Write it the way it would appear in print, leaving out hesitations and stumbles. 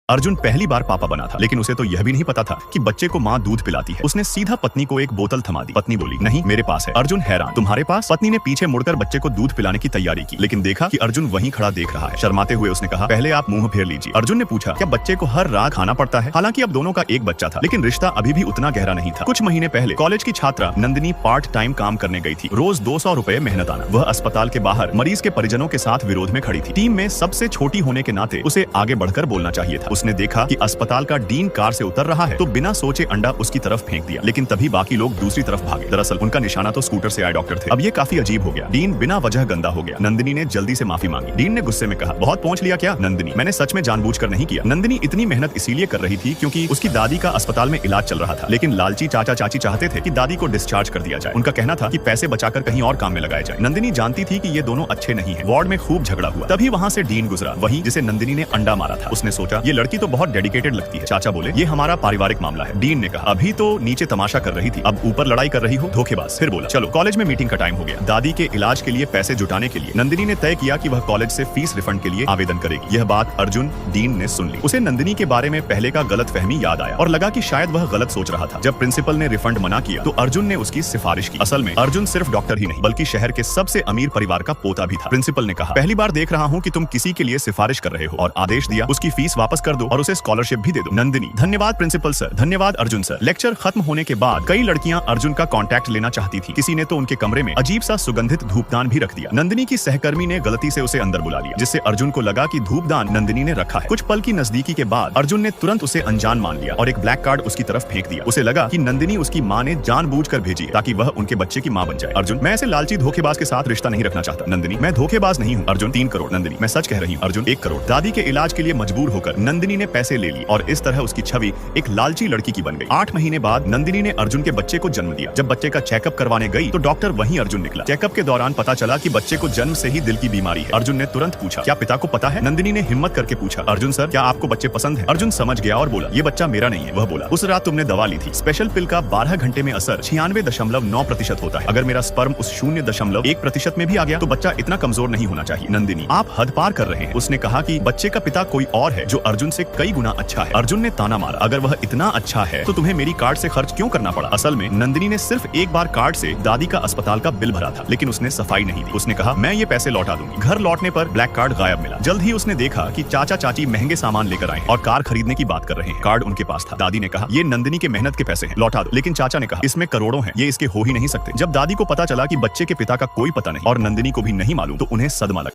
अर्जुन पहली बार पापा बना था, लेकिन उसे तो यह भी नहीं पता था कि बच्चे को माँ दूध पिलाती है। उसने सीधा पत्नी को एक बोतल थमा दी। पत्नी बोली, नहीं मेरे पास है। अर्जुन हैरान, तुम्हारे पास? पत्नी ने पीछे मुड़कर बच्चे को दूध पिलाने की तैयारी की, लेकिन देखा कि अर्जुन वहीं खड़ा देख रहा है। शर्माते हुए उसने कहा, पहले आप मुंह फेर लीजिए। अर्जुन ने पूछा, क्या बच्चे को हर रात खाना पड़ता है? हालांकि अब दोनों का एक बच्चा था, लेकिन रिश्ता अभी भी उतना गहरा नहीं था। कुछ महीने पहले कॉलेज की छात्रा नंदिनी पार्ट टाइम काम करने गई थी। रोज 200 रुपए मेहनत आना। वह अस्पताल के बाहर मरीज के परिजनों के साथ विरोध में खड़ी थी। टीम में सबसे छोटी होने के नाते उसे आगे बढ़कर बोलना चाहिए था। उसने देखा कि अस्पताल का डीन कार से उतर रहा है तो बिना सोचे अंडा उसकी तरफ फेंक दिया, लेकिन तभी बाकी लोग दूसरी तरफ भागे। दरअसल उनका निशाना तो स्कूटर से आए डॉक्टर थे। अब ये काफी अजीब हो गया। डीन बिना वजह गंदा हो गया। नंदिनी ने जल्दी से माफी मांगी। डीन ने गुस्से में कहा, बहुत पहुंच लिया क्या? नंदिनी, मैंने सच में जानबूझकर नहीं किया। नंदिनी इतनी मेहनत इसीलिए कर रही थी क्योंकि उसकी दादी का अस्पताल में इलाज चल रहा था, लेकिन लालची चाचा चाची चाहते थे कि दादी को डिस्चार्ज कर दिया जाए। उनका कहना था कि पैसे बचाकर कहीं और काम में लगाए जाए। नंदिनी जानती थी कि ये दोनों अच्छे नहीं है। वार्ड में खूब झगड़ा हुआ। तभी वहाँ से डीन गुजरा, वही जिसे नंदिनी ने अंडा मारा था। उसने सोचा, ये लड़की तो बहुत डेडिकेटेड लगती है। चाचा बोले, ये हमारा पारिवारिक मामला है। डीन ने कहा, अभी तो नीचे तमाशा कर रही थी, अब ऊपर लड़ाई कर रही हो, धोखेबाज। फिर बोला, चलो कॉलेज में मीटिंग का टाइम हो गया। दादी के इलाज के लिए पैसे जुटाने के लिए नंदिनी ने तय किया कि वह कॉलेज से फीस रिफंड के लिए आवेदन करेगी। यह बात अर्जुन डीन ने सुन ली। उसे नंदिनी के बारे में पहले का गलतफहमी याद आया और लगा कि शायद वह गलत सोच रहा था। जब प्रिंसिपल ने रिफंड मना किया तो अर्जुन ने उसकी सिफारिश की। असल में अर्जुन सिर्फ डॉक्टर ही नहीं बल्कि शहर के सबसे अमीर परिवार का पोता भी था। प्रिंसिपल ने कहा, पहली बार देख रहा हूँ कि तुम किसी के लिए सिफारिश कर रहे हो, और आदेश दिया उसकी फीस वापस कर दो और उसे स्कॉलरशिप भी दे दो। नंदिनी, धन्यवाद प्रिंसिपल सर। धन्यवाद अर्जुन सर। लेक्चर खत्म होने के बाद कई लड़कियां अर्जुन का कांटेक्ट लेना चाहती थी। किसी ने तो उनके कमरे में अजीब सा सुगंधित धूपदान भी रख दिया। नंदिनी की सहकर्मी ने गलती से उसे अंदर बुला लिया, जिससे अर्जुन को लगा कि धूपदान नंदिनी ने रखा है। कुछ पल की नजदीकी के बाद अर्जुन ने तुरंत उसे अनजान मान लिया और एक ब्लैक कार्ड उसकी तरफ फेंक दिया। उसे लगा कि नंदिनी उसकी माँ ने जानबूझकर भेजी है ताकि वह उनके बच्चे की माँ बन जाए। अर्जुन, मैं ऐसे लालची धोखेबाज के साथ रिश्ता नहीं रखना चाहता। नंदिनी, मैं धोखेबाज नहीं हूँ। अर्जुन, 3 करोड़। नंदिनी, मैं सच कह रही हूँ। अर्जुन, 1 करोड़। दादी के इलाज के लिए मजबूर होकर नंदिनी ने पैसे ले लिए और इस तरह उसकी छवि एक लालची लड़की की बन गई। 8 महीने बाद नंदिनी ने अर्जुन के बच्चे को जन्म दिया। जब बच्चे का चेकअप करवाने गई तो डॉक्टर वहीं अर्जुन निकला। चेकअप के दौरान पता चला कि बच्चे को जन्म से ही दिल की बीमारी है। अर्जुन ने तुरंत पूछा, क्या पिता को पता है? नंदिनी ने हिम्मत करके पूछा, अर्जुन सर, क्या आपको बच्चे पसंद है? अर्जुन समझ गया और बोला, ये बच्चा मेरा नहीं है। वह बोला, उस रात तुमने दवा ली थी। स्पेशल पिल का 12 घंटे में असर 96.9% होता है। अगर मेरा स्पर्म उस 0.1% में भी आ गया तो बच्चा इतना कमजोर नहीं होना चाहिए। नंदिनी, आप हद पार कर रहे हैं। उसने कहा कि बच्चे का पिता कोई और है जो अर्जुन से कई गुना अच्छा है। अर्जुन ने ताना मारा, अगर वह इतना अच्छा है तो तुम्हें मेरी कार्ड से खर्च क्यों करना पड़ा? असल में नंदिनी ने सिर्फ एक बार कार्ड से दादी का अस्पताल का बिल भरा था, लेकिन उसने सफाई नहीं दी। उसने कहा, मैं ये पैसे लौटा दूंगी। घर लौटने पर ब्लैक कार्ड गायब मिला। जल्द ही उसने देखा कि चाचा चाची महंगे सामान लेकर आए और कार खरीदने की बात कर रहे हैं। कार्ड उनके पास था। दादी ने कहा, ये नंदिनी के मेहनत के पैसे हैं, लौटा दो। लेकिन चाचा ने कहा, इसमें करोड़ों हैं, ये इसके हो ही नहीं सकते। जब दादी को पता चला कि बच्चे के पिता का कोई पता नहीं और नंदिनी को भी नहीं मालूम तो उन्हें सदमा लगा।